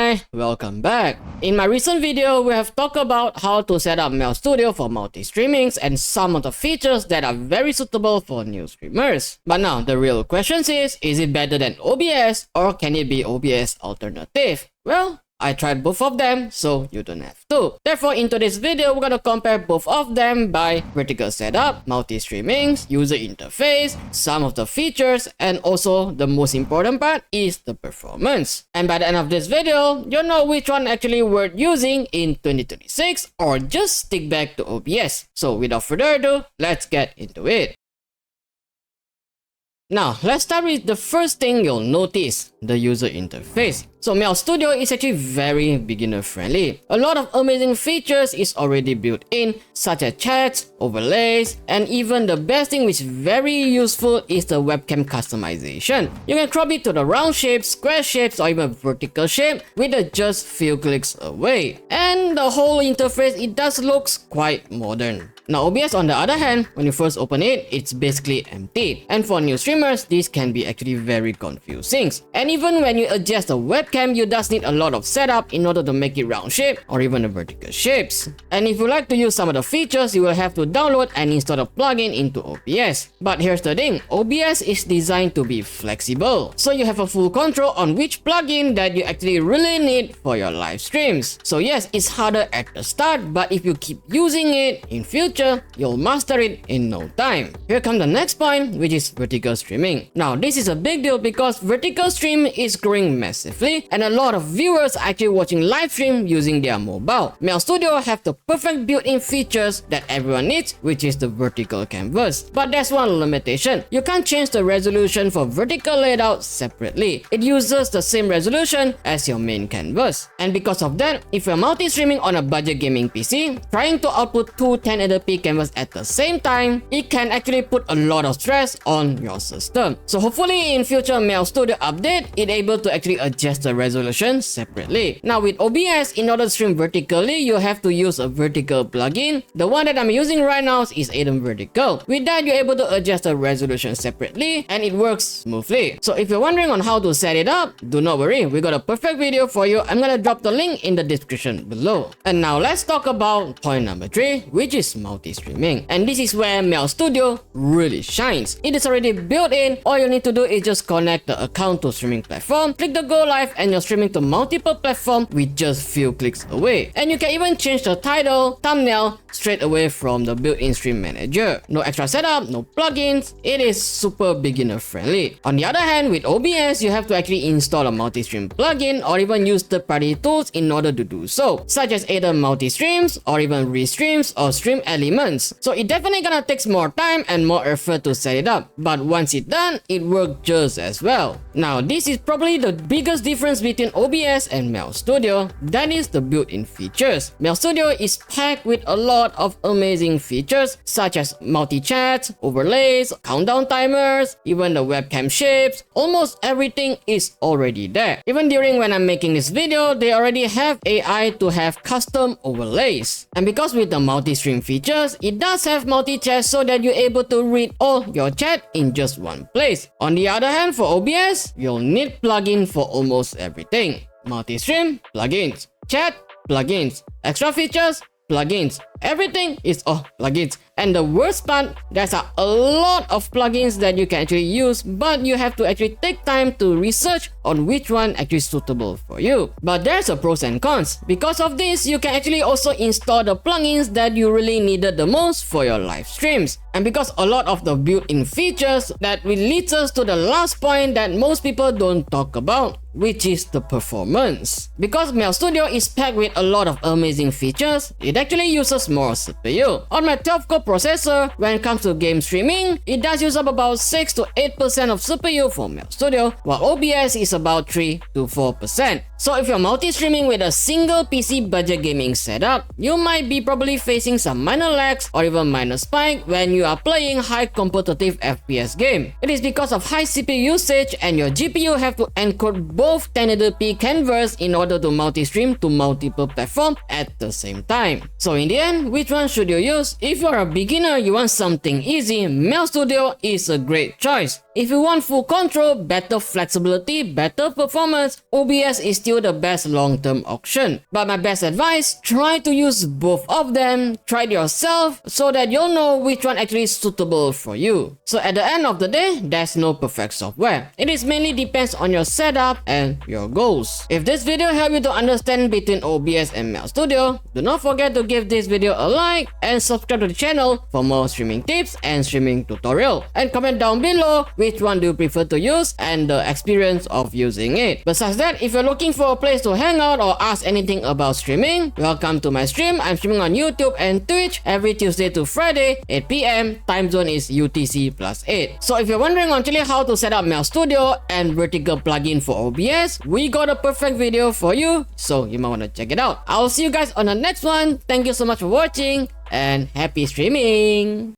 Hi, welcome back. In my recent video, we have talked about how to set up Meld Studio for multi-streamings and some of the features that are very suitable for new streamers. But now, the real question is it better than OBS or can it be OBS alternative? Well, I tried both of them, so you don't have to. Therefore, in today's video, we're gonna compare both of them by vertical setup, multi-streamings, user interface, some of the features, and also the most important part is the performance. And by the end of this video, you'll know which one actually worth using in 2026 or just stick back to OBS. So without further ado, let's get into it. Now, let's start with the first thing you'll notice, the user interface. So Meld Studio is actually very beginner friendly. A lot of amazing features is already built in, such as chats, overlays, and even the best thing which is very useful is the webcam customization. You can crop it to the round shape, square shapes, or even vertical shape with just few clicks away. And the whole interface, it does looks quite modern. Now OBS on the other hand, when you first open it, it's basically empty. And for new streamers, this can be actually very confusing. And even when you adjust the webcam, you does need a lot of setup in order to make it round shape or even the vertical shapes. And if you like to use some of the features, you will have to download and install the plugin into OBS. But here's the thing, OBS is designed to be flexible. So you have a full control on which plugin that you actually really need for your live streams. So yes, it's harder at the start, but if you keep using it in future, you'll master it in no time. Here comes the next point, which is vertical streaming. Now this is a big deal because vertical stream is growing massively and a lot of viewers are actually watching live stream using their mobile. Meld Studio have the perfect built-in features that everyone needs, which is the vertical canvas. But there's one limitation. You can't change the resolution for vertical layout separately. It uses the same resolution as your main canvas. And because of that, if you're multi-streaming on a budget gaming PC, trying to output two 1080p canvas at the same time, it can actually put a lot of stress on your system. So hopefully in future Meld Studio update, it's able to actually adjust the resolution separately. Now with OBS, in order to stream vertically, you have to use a vertical plugin. The one that I'm using right now is Adam Vertical. With that, you're able to adjust the resolution separately and it works smoothly. So if you're wondering on how to set it up, do not worry, we got a perfect video for you. I'm gonna drop the link in the description below. And now let's talk about point number 3, which is multi-streaming. And this is where Meld Studio really shines. It is already built in. All you need to do is just connect the account to streaming platform, click the go live, and you're streaming to multiple platforms with just few clicks away. And you can even change the title, thumbnail straight away from the built-in stream manager. No extra setup, no plugins. It is super beginner friendly. On the other hand, with OBS, you have to actually install a multi-stream plugin or even use third-party tools in order to do so, such as either multi-streams or even restreams or stream elements. So it definitely gonna take more time and more effort to set it up, but once it's done, it works just as well. Now this is probably the biggest difference between OBS and Meld Studio, that is the built-in features. Meld Studio is packed with a lot of amazing features such as multi-chats, overlays, countdown timers, even the webcam shapes. Almost everything is already there. Even during when I'm making this video, they already have AI to have custom overlays. And because with the multi-stream features, it does have multi-chat so that you're able to read all your chat in just one place. On the other hand, for OBS, you'll need plugin for almost everything. Multi-stream, plugins. Chat, plugins. Extra features, plugins. Everything is all plugins. And the worst part, there's a lot of plugins that you can actually use, but you have to actually take time to research on which one actually suitable for you. But there's a pros and cons. Because of this, you can actually also install the plugins that you really needed the most for your live streams. And because a lot of the built-in features, that will lead us to the last point that most people don't talk about, which is the performance. Because Meld Studio is packed with a lot of amazing features, it actually uses more CPU. On my 12-core processor, when it comes to game streaming, it does use up about 6 to 8% of CPU for Meld Studio, while OBS is about 3 to 4%. So if you're multi-streaming with a single PC budget gaming setup, you might be probably facing some minor lags or even minor spike when you are playing high competitive FPS game. It is because of high CPU usage and your GPU have to encode both 1080p canvas in order to multi-stream to multiple platforms at the same time. So in the end, then which one should you use? If you're a beginner, you want something easy, Meld Studio is a great choice. If you want full control, better flexibility, better performance, OBS is still the best long-term option. But my best advice, try to use both of them, try it yourself so that you'll know which one actually is suitable for you. So at the end of the day, there's no perfect software. It is mainly depends on your setup and your goals. If this video helped you to understand between OBS and Meld Studio, do not forget to give this video a like and subscribe to the channel for more streaming tips and streaming tutorial. And comment down below which one do you prefer to use and the experience of using it. Besides that, if you're looking for a place to hang out or ask anything about streaming, welcome to my stream. I'm streaming on YouTube and Twitch every Tuesday to Friday, 8 PM. Time zone is UTC+8. So if you're wondering actually how to set up Meld Studio and vertical plugin for OBS, we got a perfect video for you, so you might want to check it out. I'll see you guys on the next one. Thank you so much for watching and happy streaming!